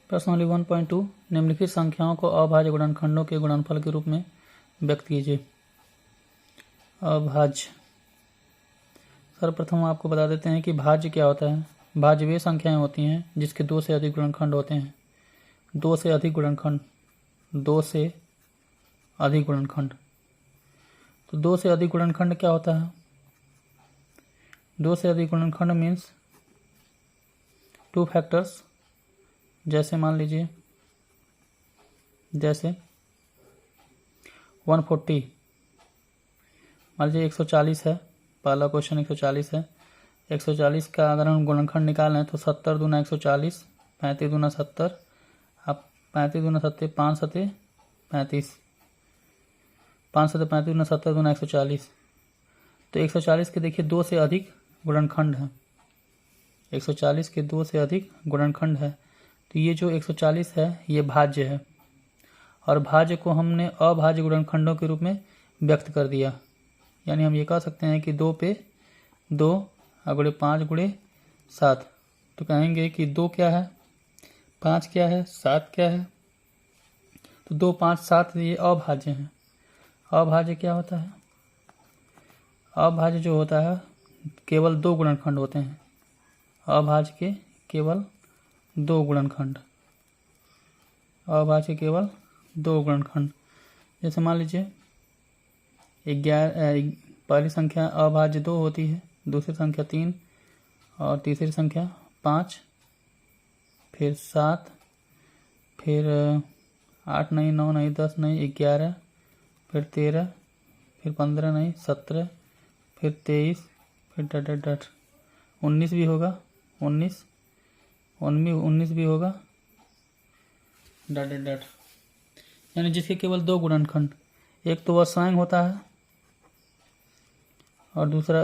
प्रश्नावली 1.2 निम्नलिखित संख्याओं को अभाज्य गुणनखंडों के गुणनफल के रूप में व्यक्त कीजिए। अभाज्य, सर्वप्रथम आपको बता देते हैं कि भाज्य क्या होता है। भाज्य वे संख्याएं होती हैं जिसके दो से अधिक गुणनखंड होते हैं। दो से अधिक गुणनखंड, दो से अधिक गुणनखंड। तो दो से अधिक गुणनखंड क्या होता है? दो से अधिक गुणनखंड मीन्स टू फैक्टर्स। जैसे मान लीजिए, जैसे 140, मान लीजिए 140 है, पहला क्वेश्चन 140 है। 140 का अगर हम गुणनखंड निकालें तो 70 दूना 140, 35 दूना 70, अब 35 दूना 70, 5 सते 35, 5 सते 35 दूना 70 दूना 140। तो 140 के देखिए दो से अधिक गुणनखंड है। 140 के दो से अधिक गुणनखंड है। तो ये जो 140 है ये भाज्य है, और भाज्य को हमने अभाज्य गुणनखंडों के रूप में व्यक्त कर दिया। यानी हम ये कह सकते हैं कि 2 पे 2 गुणे 5 गुणे 7। तो कहेंगे कि 2 क्या है, 5 क्या है, 7 क्या है। तो 2, 5, 7 ये अभाज्य हैं। अभाज्य क्या होता है? अभाज्य जो होता है केवल दो गुणनखंड होते हैं। अभाज्य के केवल दो गुणनखंड, अभाज्य केवल दो गुणनखंड। जैसे मान लीजिए 11, पहली संख्या अभाज्य 2 होती है, दूसरी संख्या 3 और तीसरी संख्या 5, फिर 7, फिर 8 नहीं, 9 नहीं, 10 नहीं, 11, फिर 13, फिर 15 नहीं, 17, फिर 23, फिर डट 19 भी होगा, 19 भी होगा, डट। यानी जिसके केवल दो गुणनखंड, एक तो वर्षांग होता है और दूसरा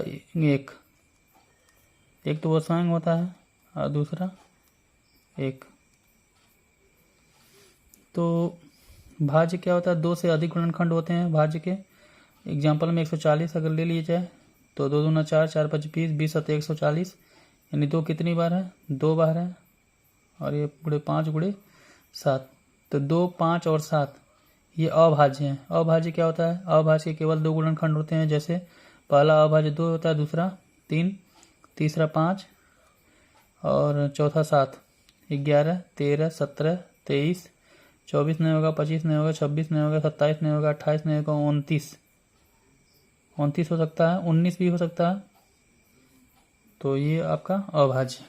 एक तो वर्षांग होता है और दूसरा एक। तो भाज्य क्या होता है? दो से अधिक गुणनखंड होते हैं भाज्य के। एग्जाम्पल में 140 अगर ले लिया जाए तो 2 दूना 4, 4 5 20, 20 सत्ते 140। यानी 2 कितनी बार है? 2 बार है, और ये गुणे 5 गुणे 7। तो 2, 5 और 7 ये अभाज्य हैं। अभाज्य क्या होता है? अभाज्य के केवल दो गुणनखंड होते हैं। जैसे पहला अभाज्य 2 होता है, दूसरा 3, तीसरा 5 और चौथा 7। 11, 13, 17, 23, 24 नहीं होगा, 25 नहीं होगा, 26 नहीं होगा, 27 नहीं होगा, 28 नहीं होगा, 29 हो सकता है, 19 भी हो सकता है। तो ये आपका अभाज्य।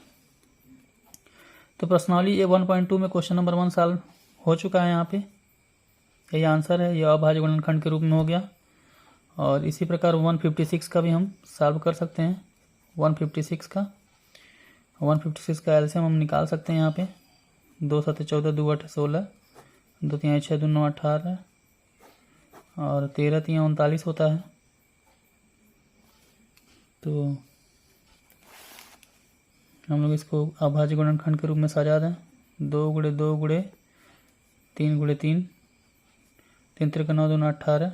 तो प्रश्नावली ये 1.2 में क्वेश्चन नंबर 1 सॉल्व हो चुका है। यहाँ पे यही आंसर है, यह अभाज्य गुणनखंड के रूप में हो गया। और इसी प्रकार 156 का भी हम सॉल्व कर सकते हैं। 156 का एलसीएम हम निकाल सकते हैं। यहाँ पे 2 7 14, 2 8 16, 2 3 6 2 9 18 और 13 3 39 होता है। तो हम लोग इसको अभाज्य गुणनखंड के रूप में सजा दें। 2 गुणे 2 गुणे 3 गुणे 3, 3 3 9 2 18,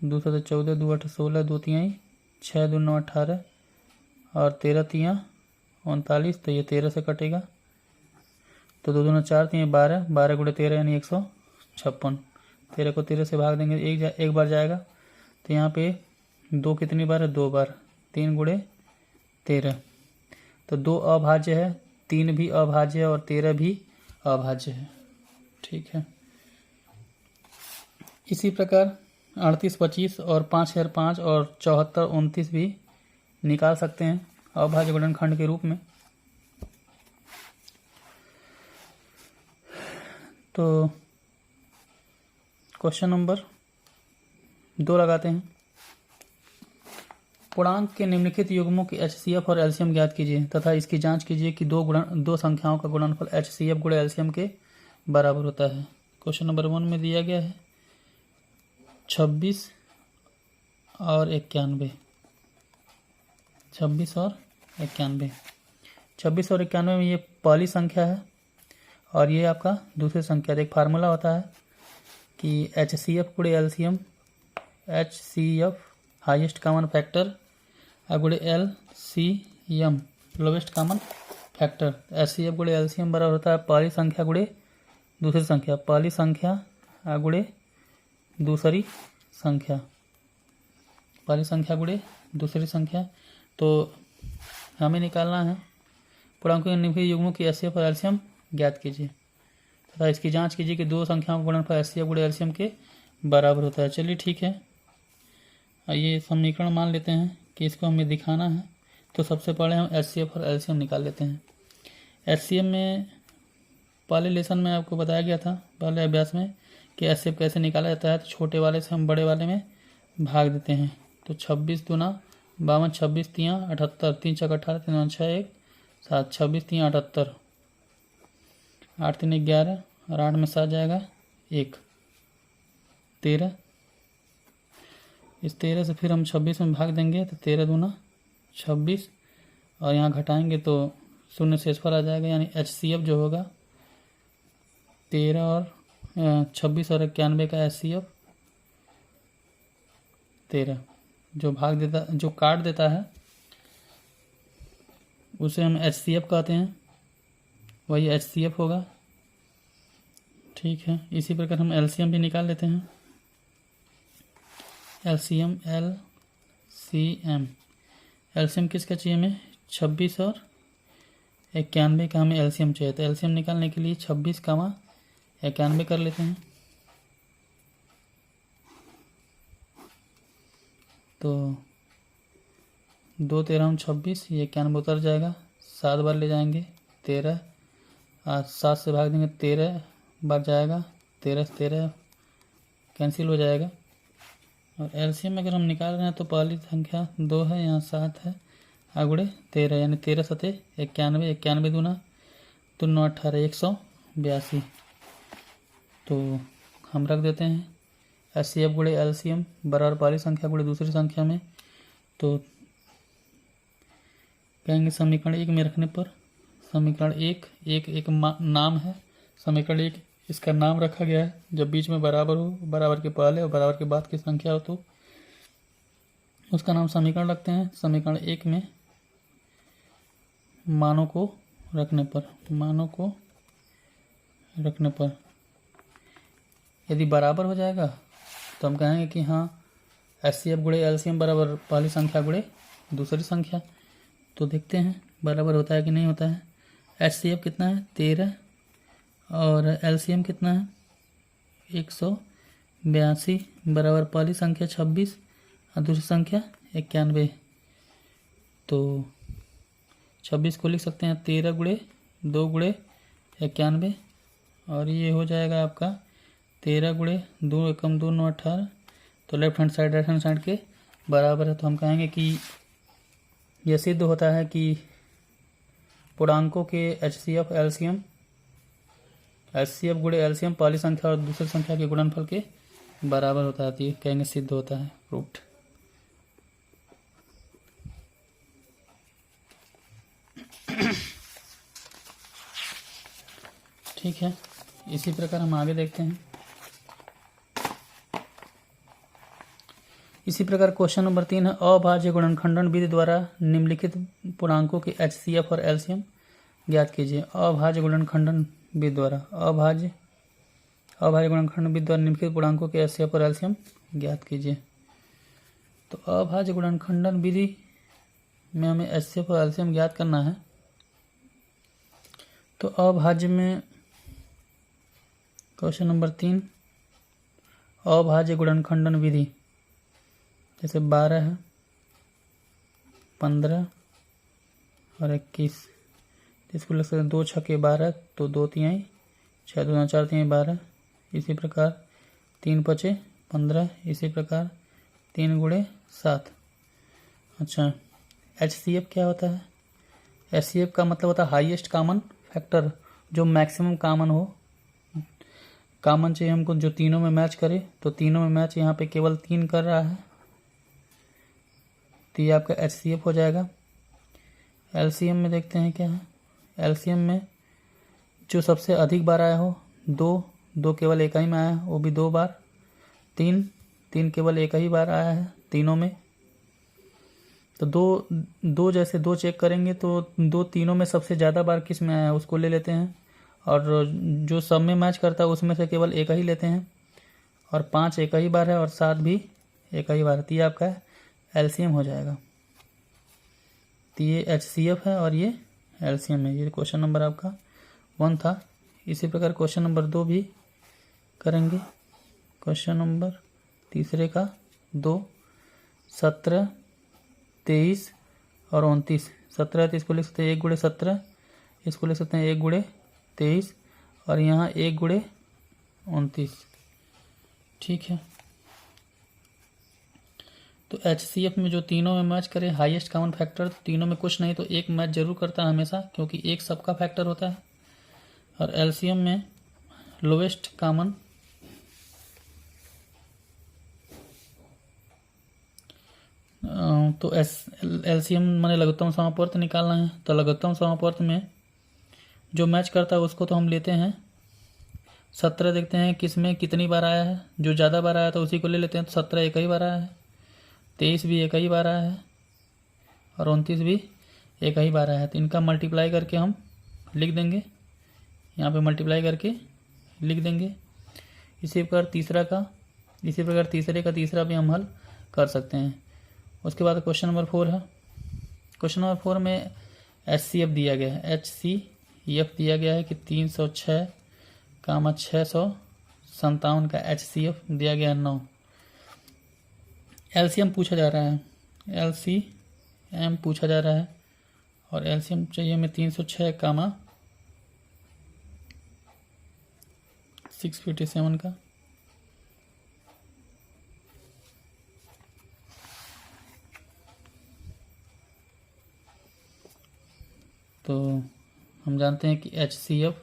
2 7 14, 2 8 16, 2 3 6 2 9 18 और 13 3 39। तो ये 13 से कटेगा। तो 2 2 4 3 12, 12 गुणे 13 यानी 156। 13 को 13 से भाग देंगे, एक बार जाएगा। तो यहाँ पे 2 कितनी बार है? 2 बार। 3 गुणे 13। तो 2 अभाज्य है, 3 भी अभाज्य है और 13 भी अभाज्य है। ठीक है। इसी प्रकार 38 25 और 5005 और 74 29 भी निकाल सकते हैं अभाज्य गुणनखंड के रूप में। तो क्वेश्चन नंबर 2 लगाते हैं। पूर्णांक के निम्नलिखित युग्मों के HCF और LCM ज्ञात कीजिए तथा इसकी जांच कीजिए कि दो संख्याओं का गुणनफल HCF गुणे LCM के बराबर होता है। क्वेश्चन नंबर 1 में दिया गया है 26 और 91। 26 और 91। 26 और 91 में ये पहली संख्या है और ये आपका दूसरी संख्या। एक फार्मूला होता है कि HCF गुणे LCM, HCF highest common factor गुणे LCM lowest common factor. HCF गुणे LCM बराबर होता है पहली संख्या गुणे दूसरी संख्या, पहली संख्या गुणे दूसरी संख्या, पहली संख्या गुणे दूसरी संख्या। तो हमें निकालना है पूर्णांकों के निम्नलिखित युग्मों की HCF और LCM ज्ञात कीजिए तथा इसकी जांच कीजिए कि दो संख्याओं का गुणनफल HCF गुणे LCM के बराबर होता है। चलिए ठीक है, ये समीकरण मान लेते हैं कि इसको हमें दिखाना है। तो सबसे पहले हम HCF और LCM निकाल लेते हैं। HCF में पहले लेसन में आपको बताया गया था, पहले अभ्यास में, कि HCF कैसे निकाला जाता है। तो छोटे वाले से हम बड़े वाले में भाग देते हैं। तो 26 दूना 52, 26 तियाँ 78, 3 छक 18, 3 6 1 7, 26 तियाँ 78, 8 3 11 और 8 में 7 जाएगा 1, 13। इस 13 से फिर हम 26 में भाग देंगे तो 13 दूना 26 और यहाँ घटाएंगे तो शून्य शेषफल आ जाएगा, यानी HCF जो होगा 13 और 26 और 91 का HCF 13। जो भाग देता, जो काट देता है उसे हम HCF कहते हैं, वही HCF होगा। ठीक है, इसी प्रकार हम LCM भी निकाल लेते हैं। LCM किसका चाहिए हमें? 26 और 91 का हमें LCM चाहिए। तो LCM निकालने के लिए 26 का 91 कर लेते हैं। तो 2 13 26, ये 91 उतर जाएगा, 7 बार ले जाएंगे 13, 7 से भाग देंगे 13 बार जाएगा, 13 से 13 कैंसिल हो जाएगा। और LCM अगर हम निकाल रहे हैं तो पहली संख्या 2 है, यहाँ 7 है, आगुड़े 13, यानी 13 सते 91, 91 दूना 18, 182। तो हम रख देते हैं HCF गुणे LCM बराबर पहली संख्या गुणे दूसरी संख्या में। तो कहेंगे समीकरण 1 में रखने पर, समीकरण 1 नाम है, समीकरण 1 इसका नाम रखा गया है। जब बीच में बराबर हो, बराबर के पहले और बराबर के बाद की संख्या हो तो उसका नाम समीकरण रखते हैं। समीकरण 1 में मानों को रखने पर यदि बराबर हो जाएगा तो हम कहेंगे कि हाँ HCF गुणे LCM बराबर पहली संख्या गुणे दूसरी संख्या। तो देखते हैं बराबर होता है कि नहीं होता है। HCF कितना है? 13 और LCM कितना है? 182 बराबर पहली संख्या 26 और दूसरी संख्या 91। तो 26 को लिख सकते हैं 13 गुणे 2 गुणे 91 और ये हो जाएगा आपका 13 गुणे 2 एकम 2 9 18। तो left hand side right hand side के बराबर है। तो हम कहेंगे कि यह सिद्ध होता है कि पूर्णांकों के HCF गुणे LCM पहली संख्या और दूसरी संख्या के गुणनफल के बराबर होता है। तो ये कहेंगे सिद्ध होता है, प्रूव्ड। ठीक है, इसी प्रकार हम आगे देखते हैं। इसी प्रकार क्वेश्चन नंबर 3 है, अभाज्य गुणनखंडन विधि द्वारा निम्नलिखित पूर्णांकों के HCF और LCM ज्ञात कीजिए। अभाज्य गुणनखंडन विधि द्वारा, अभाज्य गुणनखंडन विधि द्वारा निम्नलिखित पूर्णांकों के HCF और LCM ज्ञात कीजिए। तो अभाज्य गुणनखंडन विधि में हमें HCF और LCM ज्ञात करना है। तो अभाज्य में क्वेश्चन नंबर 3, अभाज्य गुणनखंडन विधि, जैसे 12 है, 15 और 21, इसको लग सकते 2 छक्के 12, तो 2 तिहाई 6 दूना 4 तिहाई 12। इसी प्रकार 3 पचे 15, इसी प्रकार 3 गुणे 7। अच्छा, HCF क्या होता है? HCF का मतलब होता है हाईएस्ट कॉमन फैक्टर, जो मैक्सिमम कॉमन हो। कॉमन चाहिए हमको जो तीनों में मैच करे, तो तीनों में मैच यहाँ पे केवल 3 कर रहा है, तो ये आपका HCF हो जाएगा। LCM में देखते हैं क्या है। LCM में जो सबसे अधिक बार आया हो, 2 केवल एक ही में आया है, वो भी 2 बार, 3 केवल एक ही बार आया है तीनों में, तो दो दो जैसे दो चेक करेंगे तो दो तीनों में सबसे ज़्यादा बार किस में आया है उसको ले लेते हैं, और जो सब में मैच करता है उसमें से केवल एक ही लेते हैं, और 5 एक ही बार है और 7 भी एक ही बार है। तो ये आपका एलसीएम हो जाएगा। तो ये एचसीएफ है और ये एलसीएम है। ये क्वेश्चन नंबर आपका 1 था। इसी प्रकार क्वेश्चन नंबर 2 भी करेंगे। क्वेश्चन नंबर तीसरे का 2, 17, 23 और 29। 17 तो इसको लिख सकते हैं 1 गुणे 17, इसको लिख सकते हैं 1 गुणे 23, और यहाँ 1 गुणे 29। ठीक है। तो एचसीएफ में जो तीनों में मैच करे हाईएस्ट कॉमन फैक्टर, तीनों में कुछ नहीं तो एक मैच जरूर करता है हमेशा, क्योंकि एक सबका फैक्टर होता है। और एलसीएम में लोवेस्ट कॉमन तो एलसीएम माने लघुत्तम समापवर्त निकालना है। तो लघुत्तम समापवर्त में जो मैच करता है उसको तो हम लेते हैं। 17 देखते हैं किस में कितनी बार आया है, जो ज़्यादा बार आया तो उसी को ले लेते हैं। तो 17 एक ही बार आया है, 23 भी एक ही बार आया है, और 29 भी एक ही बार आया है। तो इनका मल्टीप्लाई करके हम लिख देंगे, यहाँ पे मल्टीप्लाई करके लिख देंगे। इसी प्रकार तीसरे का तीसरा भी हम हल कर सकते हैं। उसके बाद क्वेश्चन नंबर 4 है। क्वेश्चन नंबर 4 में एचसीएफ दिया गया है। एचसीएफ दिया गया है कि 306, 657 का एचसीएफ दिया गया है 9। एलसीएम पूछा जा रहा है, एलसीएम पूछा जा रहा है, और एलसीएम चाहिए हमें 306, 657 का। तो हम जानते हैं कि एचसीएफ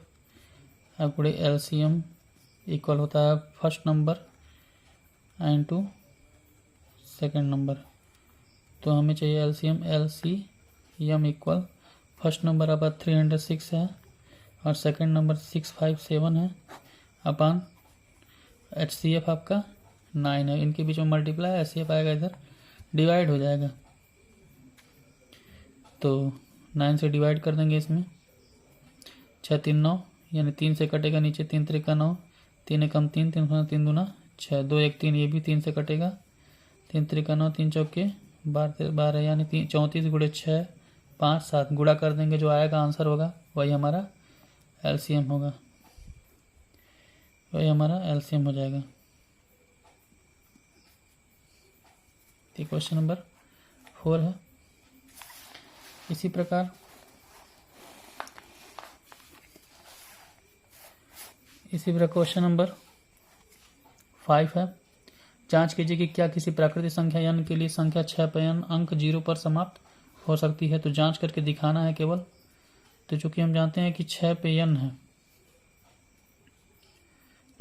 गुणे एलसीएम इक्वल होता है first number into second number. तो हमें चाहिए एलसीएम इक्वल फर्स्ट नंबर आपका 306 है और सेकेंड नंबर 657 है, अपन एचसीएफ आपका 9 है। इनके बीच में मल्टीप्लाई, एचसीएफ आएगा इधर डिवाइड हो जाएगा। तो 9 से डिवाइड कर देंगे इसमें। 6 3 9, यानी 3 से कटेगा नीचे, 3 3 9, 3 1 3, 3 3 2 6, 2 1 3, ये भी 3 से कटेगा, 3 3 9, 3 चौके 12, यानी 34 गुणे 6 5 7 गुणा कर देंगे, जो आएगा आंसर होगा वही हमारा एलसीएम होगा, वही हमारा एलसीएम हो जाएगा। ठीक, क्वेश्चन नंबर 4 है। इसी प्रकार क्वेश्चन नंबर 5 है। जांच कीजिए कि क्या किसी प्राकृतिक संख्या n के लिए संख्या 6 पर n अंक 0 पर समाप्त हो सकती है। तो जांच करके दिखाना है केवल। तो चूंकि हम जानते हैं कि 6 पे n है,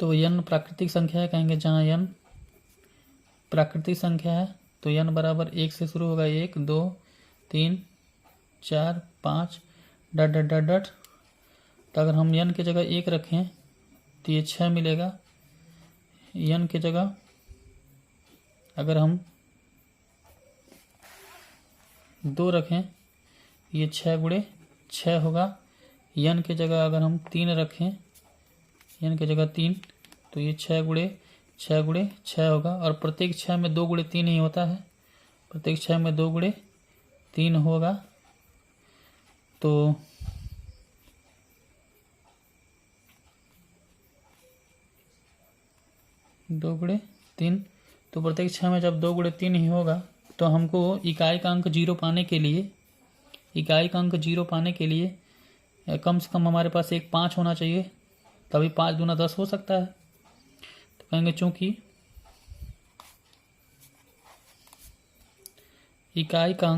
तो n प्राकृतिक संख्या है, कहेंगे जहाँ n प्राकृतिक संख्या है तो n बराबर 1 से शुरू होगा, 1 2 3 4 5 डट डट डट डट। तो अगर हम n की जगह 1 रखें तो ये 6 मिलेगा। n की जगह अगर हम 2 रखें ये 6 गुणे 6 होगा। n की जगह अगर हम 3 रखें, n की जगह 3, तो ये 6 गुणे 6 होगा। और प्रत्येक 6 में 2 गुणे 3 ही होता है, प्रत्येक 6 में 2 गुणे 3 होगा। तो दो गुणे 3, तो प्रत्येक 6 में जब 2 गुणे 3 ही होगा तो हमको इकाई का अंक 0 पाने के लिए कम से कम हमारे पास एक 5 होना चाहिए, तभी 5 दूना 10 हो सकता है। तो कहेंगे चूंकि इकाई का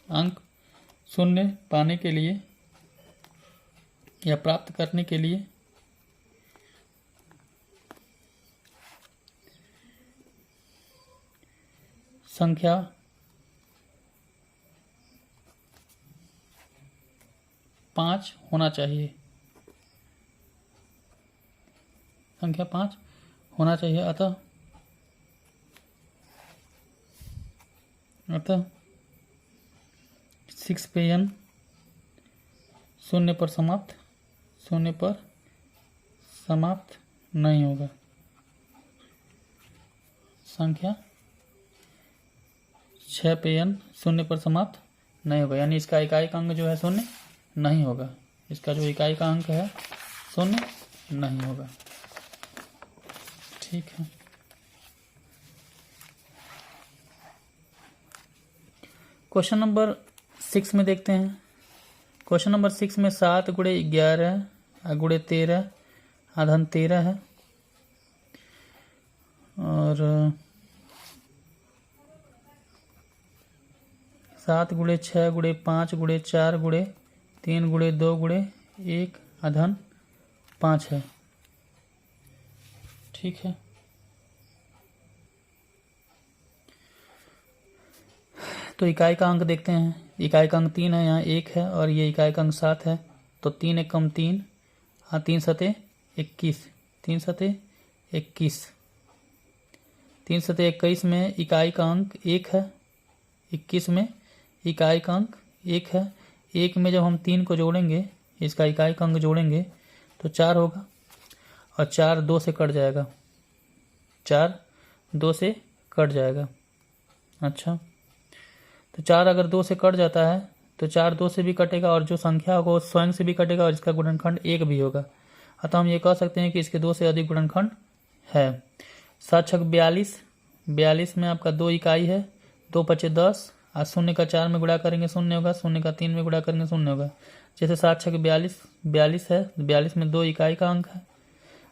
अंक 0 पाने के लिए या प्राप्त करने के लिए संख्या 5 होना चाहिए, संख्या 5 होना चाहिए। अतः अतः 6 पे n शून्य पर समाप्त नहीं होगा। संख्या 6 पे n शून्य पर समाप्त नहीं होगा, यानी इसका इकाई का अंक जो है शून्य नहीं होगा। इसका जो इकाई का अंक है शून्य नहीं होगा। ठीक है। क्वेश्चन नंबर 6 में देखते हैं। क्वेश्चन नंबर 6 में 7 गुणे 11 गुणे 13 आधन 13 है और 7 गुणे 6 गुणे 5 गुणे 4 गुणे 3 गुणे 2 गुणे 1 आधन 5 है। ठीक है। तो इकाई का अंक देखते हैं। इकाई का अंक 3 है, यहाँ 1 है और ये इकाई का अंक 7 है। तो 3 एकम 3, हाँ 3 सते 21, 3 सते 21, 3 सते 21 में इकाई का अंक 1 है, 21 में इकाई का अंक 1 है। 1 में जब हम 3 को जोड़ेंगे, इसका इकाई का अंक जोड़ेंगे तो 4 होगा और 4 2 से कट जाएगा, 4 2 से कट जाएगा। अच्छा, तो 4 अगर 2 से कट जाता है तो 4 2 से भी कटेगा और जो संख्या होगा वो स्वयं से भी कटेगा और इसका गुणनखंड 1 भी होगा। अतः हम ये कह सकते हैं कि इसके 2 से अधिक गुणनखंड है। 7 छक 42, 42 में आपका 2 इकाई है, 2 पचे 10 और 0 का 4 में गुणा करेंगे 0 होगा, 0 का 3 में गुणा करेंगे 0 होगा। जैसे 7 छक 42, 42 है, 42 में 2 इकाई का अंक है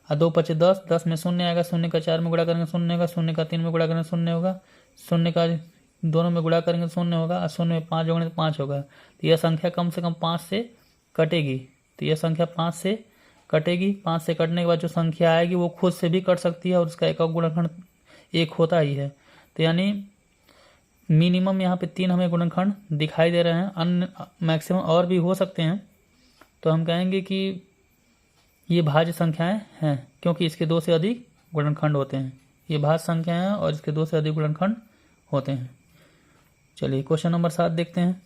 और 2 पचे 10, 10 में 0 आएगा, 0 का 4 में गुणा करेंगे 0 होगा, 0 का 3 में गुणा करेंगे 0 होगा, 0 का दोनों में गुणा करेंगे 0 होगा और 0 में 5 जोड़ेंगे तो 5 होगा। तो यह संख्या कम से कम 5 से कटेगी। तो यह संख्या 5 से कटेगी। 5 से कटने के बाद जो संख्या आएगी वो खुद से भी कट सकती है और उसका एকক गुणनखंड 1 होता ही है। तो यानी मिनिमम यहाँ पे 3 हमें गुणनखंड दिखाई दे रहे हैं, अन्य मैक्सिमम और भी हो सकते हैं। तो हम कहेंगे कि ये भाज्य संख्याएं हैं क्योंकि इसके 2 से अधिक गुणनखंड होते हैं। ये भाज्य संख्याएं हैं और इसके 2 से अधिक गुणनखंड होते हैं। चलिए क्वेश्चन नंबर 7 देखते हैं।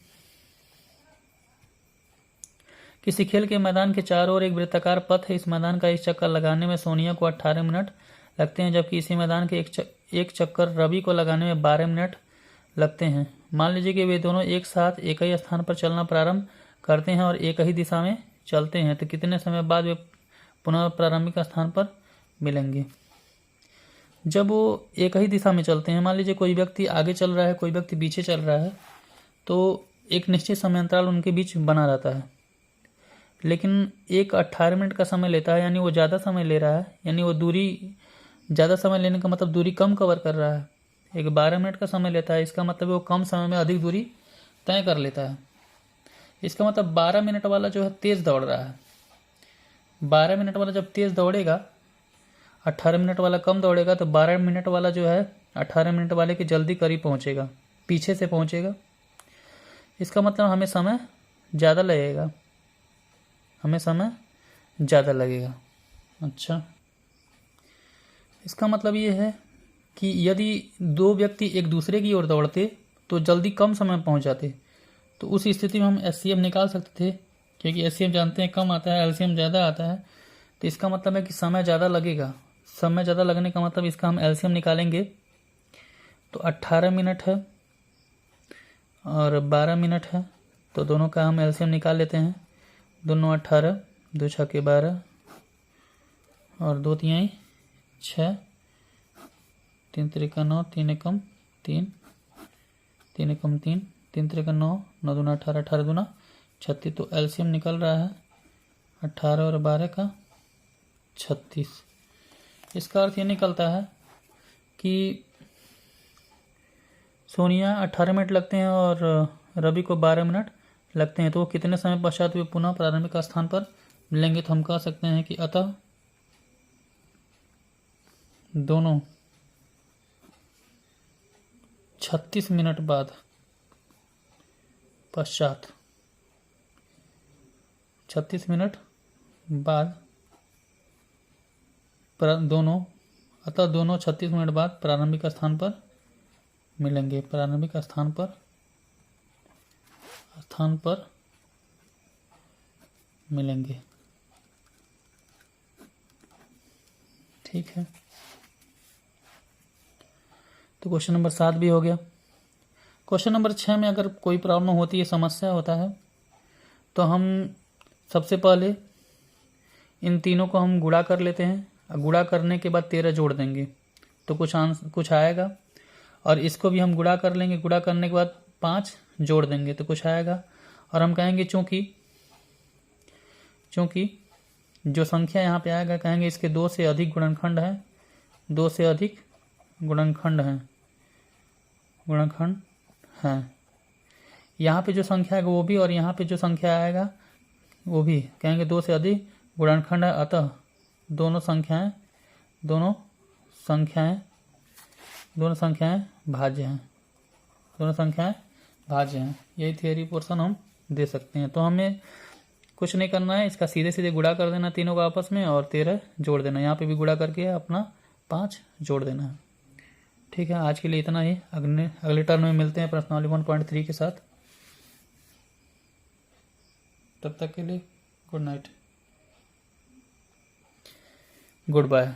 किसी खेल के मैदान के चारों ओर एक वृत्ताकार पथ है। इस मैदान का एक चक्कर लगाने में सोनिया को 18 मिनट लगते हैं, जबकि इसी मैदान के एक चक्कर रवि को लगाने में 12 मिनट लगते हैं। मान लीजिए कि वे दोनों एक साथ एक ही स्थान पर चलना प्रारंभ करते हैं और एक ही दिशा में चलते हैं, तो कितने समय बाद वे पुनः प्रारंभिक स्थान पर मिलेंगे। जब वो एक ही दिशा में चलते हैं, मान लीजिए कोई व्यक्ति आगे चल रहा है, कोई व्यक्ति पीछे चल रहा है, तो एक निश्चित समय अंतराल उनके बीच बना रहता है, लेकिन एक 18 मिनट का समय लेता है, यानी वो ज़्यादा समय ले रहा है, यानी वो दूरी ज़्यादा समय लेने का मतलब दूरी कम कवर कर रहा है। एक 12 मिनट का समय लेता है, इसका मतलब वो कम समय में अधिक दूरी तय कर लेता है। इसका मतलब 12 मिनट वाला जो है तेज़ दौड़ रहा है। 12 मिनट वाला जब तेज़ दौड़ेगा, 18 मिनट वाला कम दौड़ेगा, तो 12 मिनट वाला जो है 18 मिनट वाले के जल्दी करीब पहुंचेगा, पीछे से पहुंचेगा। इसका मतलब हमें समय ज़्यादा लगेगा, हमें समय ज़्यादा लगेगा। अच्छा, इसका मतलब ये है कि यदि 2 व्यक्ति एक दूसरे की ओर दौड़ते तो जल्दी कम समय में पहुंच जाते। तो उस स्थिति में हम एचसीएफ निकाल सकते थे, क्योंकि एचसीएफ जानते हैं कम आता है, एलसीएम ज़्यादा आता है। तो इसका मतलब है कि समय ज़्यादा लगेगा। समय ज़्यादा लगने का मतलब इसका हम एलसीएम निकालेंगे तो 18 मिनट है और 12 मिनट है, तो दोनों का हम एलसीएम निकाल लेते हैं। दोनों 18, 2 छक्के 12 और 2 तिहाई 6, 3 त्रिका 9, 3 एकम 3, 3 एकम 3, 3 त्रिका 9, 9 दूना 18, 18 दूना 36। तो एलसीएम निकल रहा है 18 और 12 का 36। इसका अर्थ ये निकलता है कि सोनिया 18 मिनट लगते हैं और रवि को 12 मिनट लगते हैं, तो वो कितने समय पश्चात वे पुनः प्रारंभिक स्थान पर मिलेंगे। तो हम कह सकते हैं कि अतः दोनों 36 मिनट बाद पश्चात 36 मिनट बाद दोनों 36 मिनट बाद प्रारंभिक स्थान पर मिलेंगे, प्रारंभिक स्थान पर मिलेंगे। ठीक है, तो क्वेश्चन नंबर 7 भी हो गया। क्वेश्चन नंबर 6 में अगर कोई प्रॉब्लम होती है, समस्या होता है, तो हम सबसे पहले इन तीनों को हम गुणा कर लेते हैं। गुणा करने के बाद 13 जोड़ देंगे तो कुछ आएगा, और इसको भी हम गुणा कर लेंगे। गुणा करने के बाद 5 जोड़ देंगे तो कुछ आएगा, और हम कहेंगे चूंकि जो संख्या यहाँ पे आएगा, कहेंगे इसके 2 से अधिक गुणनखंड हैं, 2 से अधिक गुणनखंड हैं। यहाँ पे जो संख्या आएगा वो भी, और यहाँ पे जो संख्या आएगा वो भी, कहेंगे 2 से अधिक गुणनखंड है, अतः दोनों संख्याएं भाज्य हैं। यही थियरी पोर्शन हम दे सकते हैं। तो हमें कुछ नहीं करना है, इसका सीधे सीधे गुणा कर देना तीनों को आपस में, और 13 जोड़ देना। यहाँ पे भी गुणा करके अपना 5 जोड़ देना है। ठीक है, आज के लिए इतना ही। अगले टर्न में मिलते हैं प्रश्नावली 1.3 के साथ। तब तक के लिए गुड नाइट, गुड बाय।